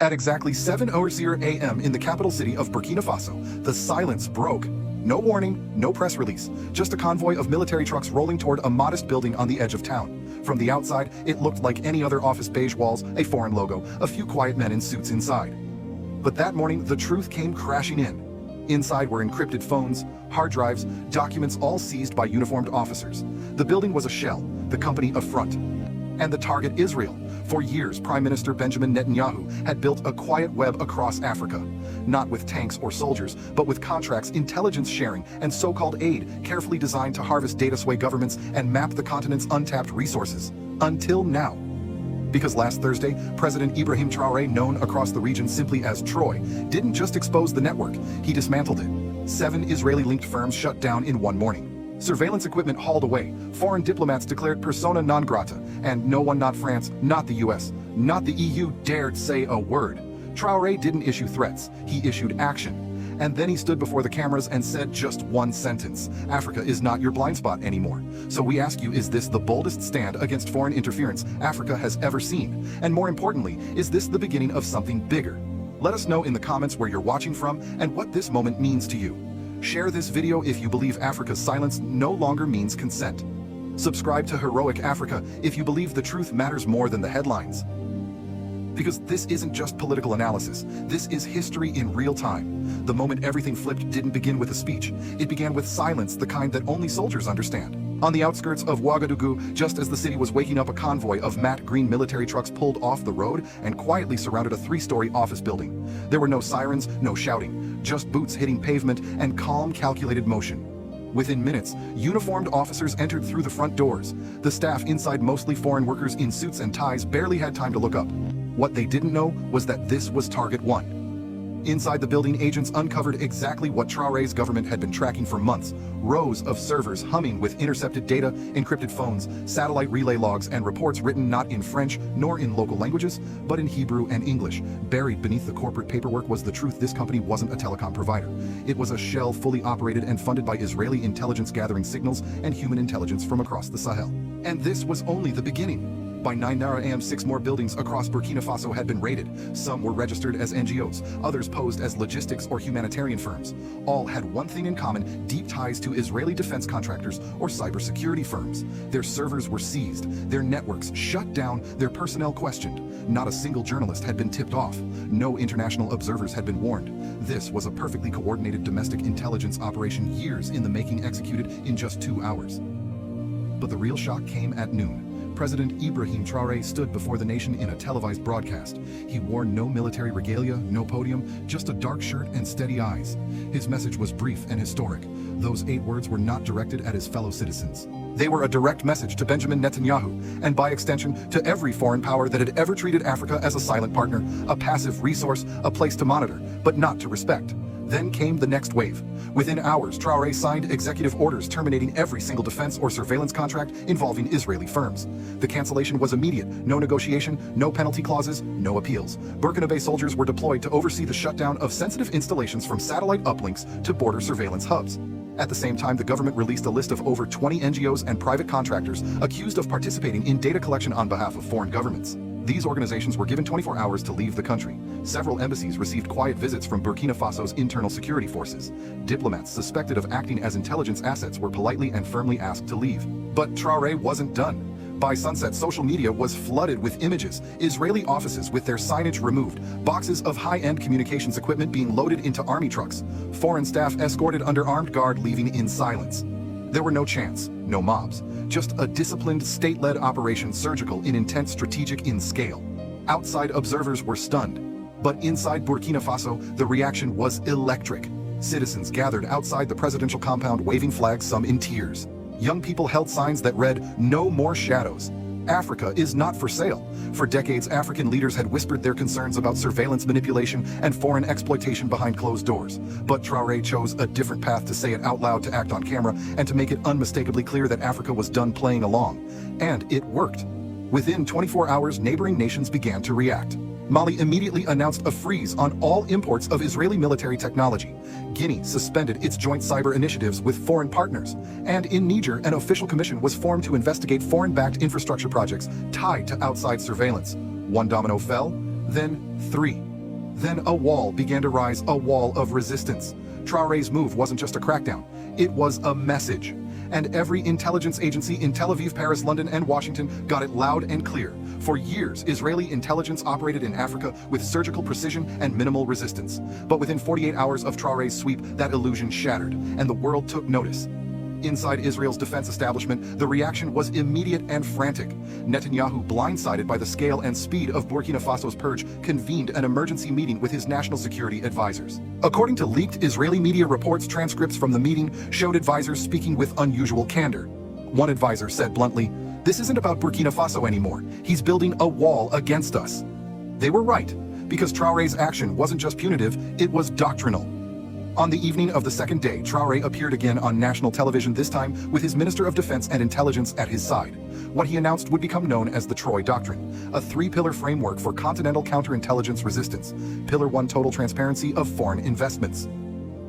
At exactly 7:00 a.m. in the capital city of Burkina Faso, the silence broke. No warning, no press release, just a convoy of military trucks rolling toward a modest building on the edge of town. From the outside, it looked like any other office: beige walls, a foreign logo, a few quiet men in suits inside. But that morning, the truth came crashing in. Inside were encrypted phones, hard drives, documents all seized by uniformed officers. The building was a shell, the company a front. And the target Israel. For years, Prime Minister Benjamin Netanyahu had built a quiet web across Africa. Not with tanks or soldiers, but with contracts, intelligence sharing, and so-called aid carefully designed to harvest data, sway governments, and map the continent's untapped resources. Until now. Because last Thursday, President Ibrahim Traoré, known across the region simply as Troy, didn't just expose the network, he dismantled it. 7 Israeli-linked firms shut down in one morning. Surveillance equipment hauled away, foreign diplomats declared persona non grata, and no one, not France, not the US, not the EU, dared say a word. Traoré didn't issue threats, he issued action. And then he stood before the cameras and said just one sentence: Africa is not your blind spot anymore. So we ask you, is this the boldest stand against foreign interference Africa has ever seen? And more importantly, is this the beginning of something bigger? Let us know in the comments where you're watching from and what this moment means to you. Share this video if you believe Africa's silence no longer means consent. Subscribe to Heroic Africa if you believe the truth matters more than the headlines. Because this isn't just political analysis, this is history in real time. The moment everything flipped didn't begin with a speech. It began with silence, the kind that only soldiers understand. On the outskirts of Ouagadougou, just as the city was waking up, a convoy of matte green military trucks pulled off the road and quietly surrounded a 3-story office building. There were no sirens, no shouting, just boots hitting pavement and calm, calculated motion. Within minutes, uniformed officers entered through the front doors. The staff inside, mostly foreign workers in suits and ties, barely had time to look up. What they didn't know was that this was Target 1. Inside the building, agents uncovered exactly what Traoré's government had been tracking for months: rows of servers humming with intercepted data, encrypted phones, satellite relay logs, and reports written not in French nor in local languages, but in Hebrew and English. Buried beneath the corporate paperwork was the truth: this company wasn't a telecom provider. It was a shell fully operated and funded by Israeli intelligence, gathering signals and human intelligence from across the Sahel. And this was only the beginning. By 9:00 a.m., 6 more buildings across Burkina Faso had been raided. Some were registered as NGOs, others posed as logistics or humanitarian firms. All had one thing in common: deep ties to Israeli defense contractors or cybersecurity firms. Their servers were seized, their networks shut down, their personnel questioned. Not a single journalist had been tipped off. No international observers had been warned. This was a perfectly coordinated domestic intelligence operation, years in the making, executed in just 2 hours. But the real shock came at noon. President Ibrahim Traoré stood before the nation in a televised broadcast. He wore no military regalia, no podium, just a dark shirt and steady eyes. His message was brief and historic. Those 8 words were not directed at his fellow citizens. They were a direct message to Benjamin Netanyahu, and by extension, to every foreign power that had ever treated Africa as a silent partner, a passive resource, a place to monitor, but not to respect. Then came the next wave. Within hours, Traoré signed executive orders terminating every single defense or surveillance contract involving Israeli firms. The cancellation was immediate: no negotiation, no penalty clauses, no appeals. Burkina soldiers were deployed to oversee the shutdown of sensitive installations, from satellite uplinks to border surveillance hubs. At the same time, the government released a list of over 20 NGOs and private contractors accused of participating in data collection on behalf of foreign governments. These organizations were given 24 hours to leave the country. Several embassies received quiet visits from Burkina Faso's internal security forces. Diplomats suspected of acting as intelligence assets were politely and firmly asked to leave. But Traoré wasn't done. By sunset, social media was flooded with images: Israeli offices with their signage removed, boxes of high-end communications equipment being loaded into army trucks, foreign staff escorted under armed guard leaving in silence. There were no chants, no mobs, just a disciplined, state-led operation, surgical in intent, strategic in scale. Outside observers were stunned. But inside Burkina Faso, the reaction was electric. Citizens gathered outside the presidential compound, waving flags, some in tears. Young people held signs that read, "No more shadows. Africa is not for sale." For decades, African leaders had whispered their concerns about surveillance manipulation and foreign exploitation behind closed doors. But Traoré chose a different path: to say it out loud, to act on camera, and to make it unmistakably clear that Africa was done playing along. And it worked. Within 24 hours, neighboring nations began to react. Mali immediately announced a freeze on all imports of Israeli military technology. Guinea suspended its joint cyber initiatives with foreign partners. And in Niger, an official commission was formed to investigate foreign-backed infrastructure projects tied to outside surveillance. One domino fell, then 3. Then a wall began to rise, a wall of resistance. Traoré's move wasn't just a crackdown, it was a message. And every intelligence agency in Tel Aviv, Paris, London, and Washington got it loud and clear. For years, Israeli intelligence operated in Africa with surgical precision and minimal resistance. But within 48 hours of Traoré's sweep, that illusion shattered, and the world took notice. Inside Israel's defense establishment, the reaction was immediate and frantic. Netanyahu, blindsided by the scale and speed of Burkina Faso's purge, convened an emergency meeting with his national security advisors. According to leaked Israeli media reports, transcripts from the meeting showed advisors speaking with unusual candor. One advisor said bluntly, "This isn't about Burkina Faso anymore. He's building a wall against us." They were right, because Traoré's action wasn't just punitive, it was doctrinal. On the evening of the second day, Traoré appeared again on national television, this time with his Minister of Defense and Intelligence at his side. What he announced would become known as the Troy Doctrine, a three-pillar framework for continental counterintelligence resistance. Pillar 1, total transparency of foreign investments.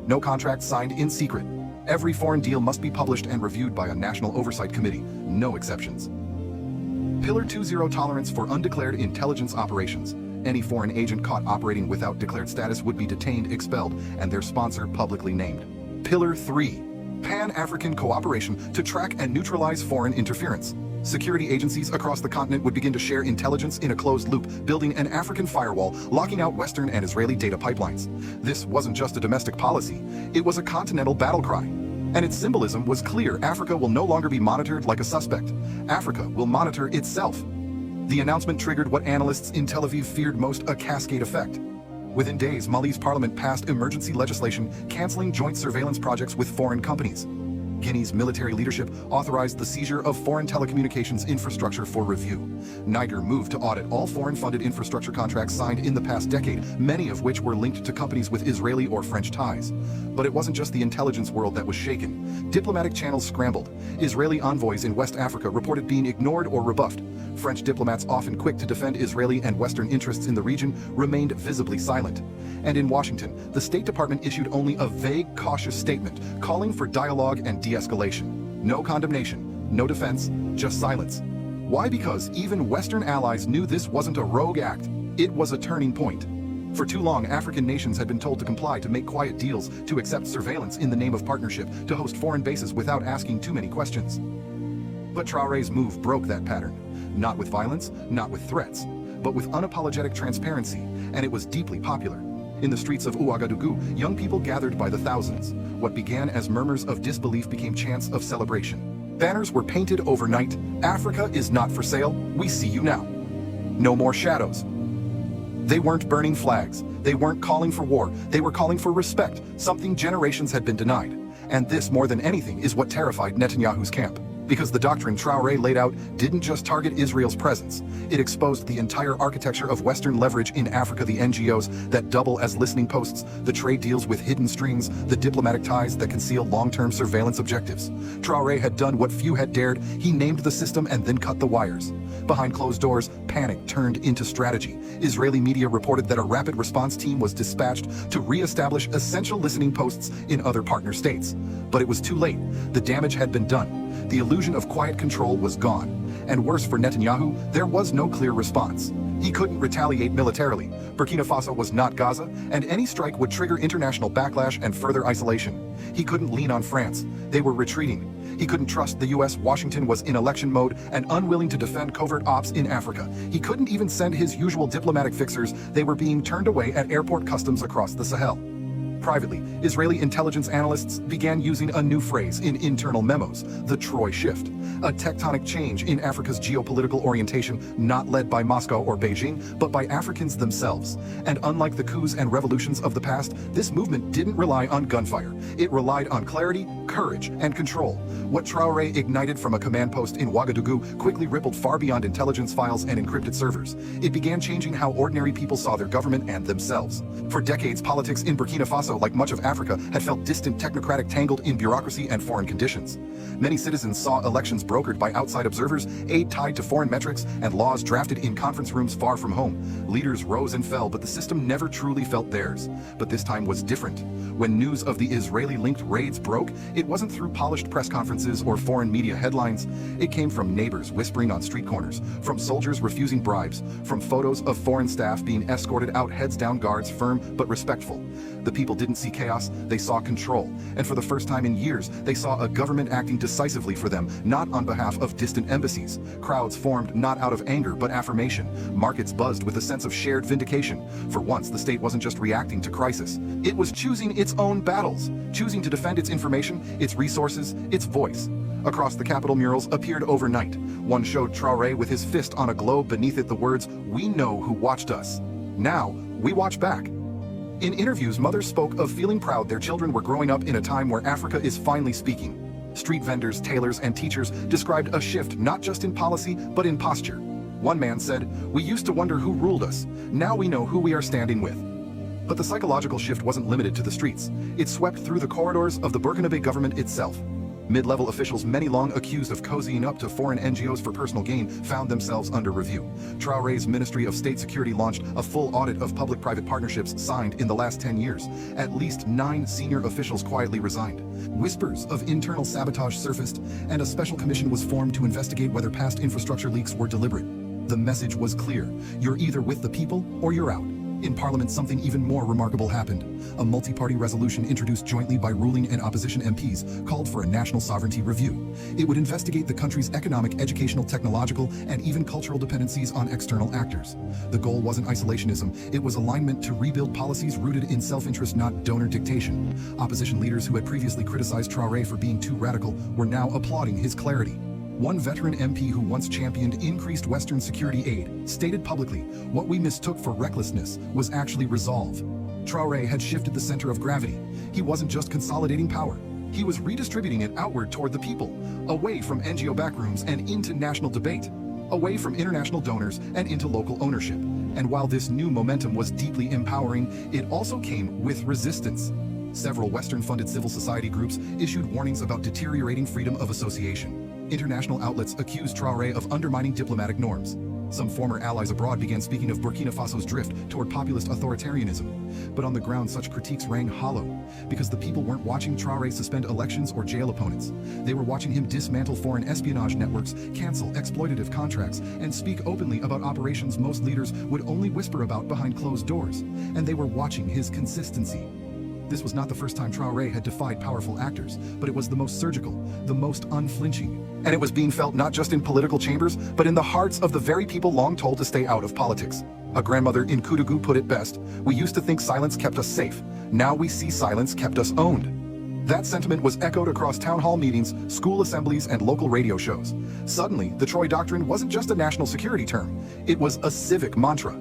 No contracts signed in secret. Every foreign deal must be published and reviewed by a national oversight committee, no exceptions. Pillar 2, zero tolerance for undeclared intelligence operations. Any foreign agent caught operating without declared status would be detained, expelled, and their sponsor publicly named. Pillar 3, Pan-African cooperation to track and neutralize foreign interference. Security agencies across the continent would begin to share intelligence in a closed loop, building an African firewall, locking out Western and Israeli data pipelines. This wasn't just a domestic policy, it was a continental battle cry. And its symbolism was clear: Africa will no longer be monitored like a suspect. Africa will monitor itself. The announcement triggered what analysts in Tel Aviv feared most: a cascade effect. Within days, Mali's parliament passed emergency legislation canceling joint surveillance projects with foreign companies. Guinea's military leadership authorized the seizure of foreign telecommunications infrastructure for review. Niger moved to audit all foreign-funded infrastructure contracts signed in the past decade, many of which were linked to companies with Israeli or French ties. But it wasn't just the intelligence world that was shaken. Diplomatic channels scrambled. Israeli envoys in West Africa reported being ignored or rebuffed. French diplomats, often quick to defend Israeli and Western interests in the region, remained visibly silent. And in Washington, the State Department issued only a vague, cautious statement calling for dialogue and de-escalation. No condemnation, no defense, just silence. Why? Because even Western allies knew this wasn't a rogue act, it was a turning point. For too long, African nations had been told to comply, to make quiet deals, to accept surveillance in the name of partnership, to host foreign bases without asking too many questions. But Traoré's move broke that pattern. Not with violence, not with threats, but with unapologetic transparency, and it was deeply popular. In the streets of Ouagadougou, young people gathered by the thousands. What began as murmurs of disbelief became chants of celebration. Banners were painted overnight: "Africa is not for sale, we see you now." No more shadows. They weren't burning flags, they weren't calling for war, they were calling for respect, something generations had been denied. And this, more than anything, is what terrified Netanyahu's camp. Because the doctrine Traoré laid out didn't just target Israel's presence, it exposed the entire architecture of Western leverage in Africa: the NGOs that double as listening posts, the trade deals with hidden strings, the diplomatic ties that conceal long-term surveillance objectives. Traoré had done what few had dared: he named the system and then cut the wires. Behind closed doors, panic turned into strategy. Israeli media reported that a rapid response team was dispatched to re-establish essential listening posts in other partner states. But it was too late. The damage had been done. The illusion of quiet control was gone. And worse for Netanyahu, there was no clear response. He couldn't retaliate militarily. Burkina Faso was not Gaza, and any strike would trigger international backlash and further isolation. He couldn't lean on France. They were retreating. He couldn't trust the US. Washington was in election mode and unwilling to defend covert ops in Africa. He couldn't even send his usual diplomatic fixers. They were being turned away at airport customs across the Sahel. Privately, Israeli intelligence analysts began using a new phrase in internal memos: the Troy shift. A tectonic change in Africa's geopolitical orientation, not led by Moscow or Beijing, but by Africans themselves. And unlike the coups and revolutions of the past, this movement didn't rely on gunfire. It relied on clarity, courage, and control. What Traoré ignited from a command post in Ouagadougou quickly rippled far beyond intelligence files and encrypted servers. It began changing how ordinary people saw their government and themselves. For decades, politics in Burkina Faso Faso, like much of Africa, had felt distant, technocratic, tangled in bureaucracy and foreign conditions. Many citizens saw elections brokered by outside observers, aid tied to foreign metrics, and laws drafted in conference rooms far from home. Leaders rose and fell, but the system never truly felt theirs. But this time was different. When news of the Israeli-linked raids broke, it wasn't through polished press conferences or foreign media headlines. It came from neighbors whispering on street corners, from soldiers refusing bribes, from photos of foreign staff being escorted out, heads down, guards firm but respectful. The people didn't see chaos, they saw control. And for the first time in years, they saw a government acting decisively for them, not on behalf of distant embassies. Crowds formed not out of anger but affirmation. Markets buzzed with a sense of shared vindication. For once, the state wasn't just reacting to crisis. It was choosing its own battles, choosing to defend its information, its resources, its voice. Across the Capitol, murals appeared overnight. One showed Traoré with his fist on a globe, beneath it the words, "We know who watched us. Now, we watch back." In interviews, mothers spoke of feeling proud their children were growing up in a time where Africa is finally speaking. Street vendors, tailors, and teachers described a shift not just in policy, but in posture. One man said, "We used to wonder who ruled us. Now we know who we are standing with." But the psychological shift wasn't limited to the streets. It swept through the corridors of the Burkinabe government itself. Mid-level officials, many long accused of cozying up to foreign NGOs for personal gain, found themselves under review. Traoré's Ministry of State Security launched a full audit of public-private partnerships signed in the last 10 years. At least 9 senior officials quietly resigned. Whispers of internal sabotage surfaced, and a special commission was formed to investigate whether past infrastructure leaks were deliberate. The message was clear: you're either with the people or you're out. In Parliament, something even more remarkable happened. A multi-party resolution introduced jointly by ruling and opposition MPs called for a national sovereignty review. It would investigate the country's economic, educational, technological, and even cultural dependencies on external actors. The goal wasn't isolationism, it was alignment to rebuild policies rooted in self-interest, not donor dictation. Opposition leaders who had previously criticized Traoré for being too radical were now applauding his clarity. One veteran MP who once championed increased Western security aid stated publicly, "What we mistook for recklessness was actually resolve." Traoré had shifted the center of gravity. He wasn't just consolidating power. He was redistributing it outward toward the people, away from NGO backrooms and into national debate, away from international donors and into local ownership. And while this new momentum was deeply empowering, it also came with resistance. Several Western-funded civil society groups issued warnings about deteriorating freedom of association. International outlets accused Traoré of undermining diplomatic norms. Some former allies abroad began speaking of Burkina Faso's drift toward populist authoritarianism. But on the ground, such critiques rang hollow, because the people weren't watching Traoré suspend elections or jail opponents. They were watching him dismantle foreign espionage networks, cancel exploitative contracts, and speak openly about operations most leaders would only whisper about behind closed doors. And they were watching his consistency. This was not the first time Traoré had defied powerful actors, but it was the most surgical, the most unflinching. And it was being felt not just in political chambers, but in the hearts of the very people long told to stay out of politics. A grandmother in Koudougou put it best: "We used to think silence kept us safe. Now we see silence kept us owned." That sentiment was echoed across town hall meetings, school assemblies, and local radio shows. Suddenly, the Troy Doctrine wasn't just a national security term. It was a civic mantra.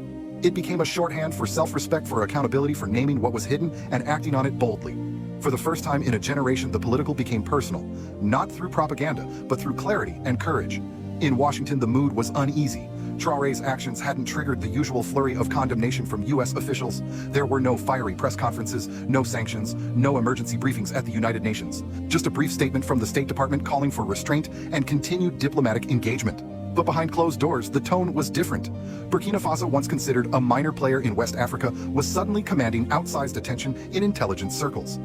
It became a shorthand for self-respect, for accountability, for naming what was hidden and acting on it boldly. For the first time in a generation, the political became personal, not through propaganda, but through clarity and courage. In Washington, the mood was uneasy. Traoré's actions hadn't triggered the usual flurry of condemnation from U.S. officials. There were no fiery press conferences, no sanctions, no emergency briefings at the United Nations. Just a brief statement from the State Department calling for restraint and continued diplomatic engagement. But behind closed doors, the tone was different. Burkina Faso, once considered a minor player in West Africa, was suddenly commanding outsized attention in intelligence circles.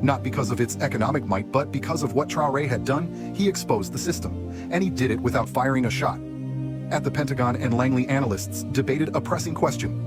Not because of its economic might, but because of what Traoré had done. He exposed the system, and he did it without firing a shot. At the Pentagon and Langley, analysts debated a pressing question.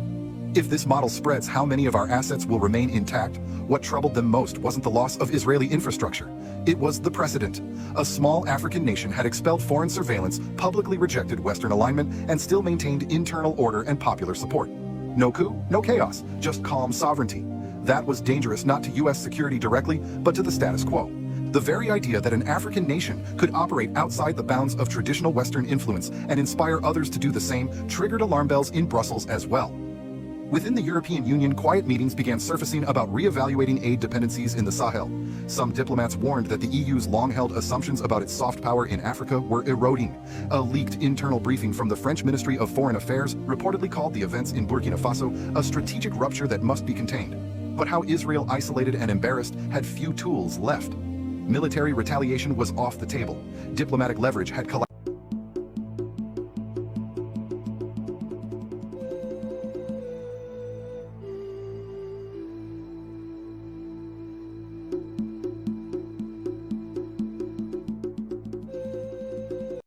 If this model spreads, how many of our assets will remain intact? What troubled them most wasn't the loss of Israeli infrastructure. It was the precedent. A small African nation had expelled foreign surveillance, publicly rejected Western alignment, and still maintained internal order and popular support. No coup, no chaos, just calm sovereignty. That was dangerous not to U.S. security directly, but to the status quo. The very idea that an African nation could operate outside the bounds of traditional Western influence and inspire others to do the same triggered alarm bells in Brussels as well. Within the European Union, quiet meetings began surfacing about re-evaluating aid dependencies in the Sahel. Some diplomats warned that the EU's long-held assumptions about its soft power in Africa were eroding. A leaked internal briefing from the French Ministry of Foreign Affairs reportedly called the events in Burkina Faso a strategic rupture that must be contained. But how Israel, isolated and embarrassed, had few tools left. Military retaliation was off the table. Diplomatic leverage had collapsed.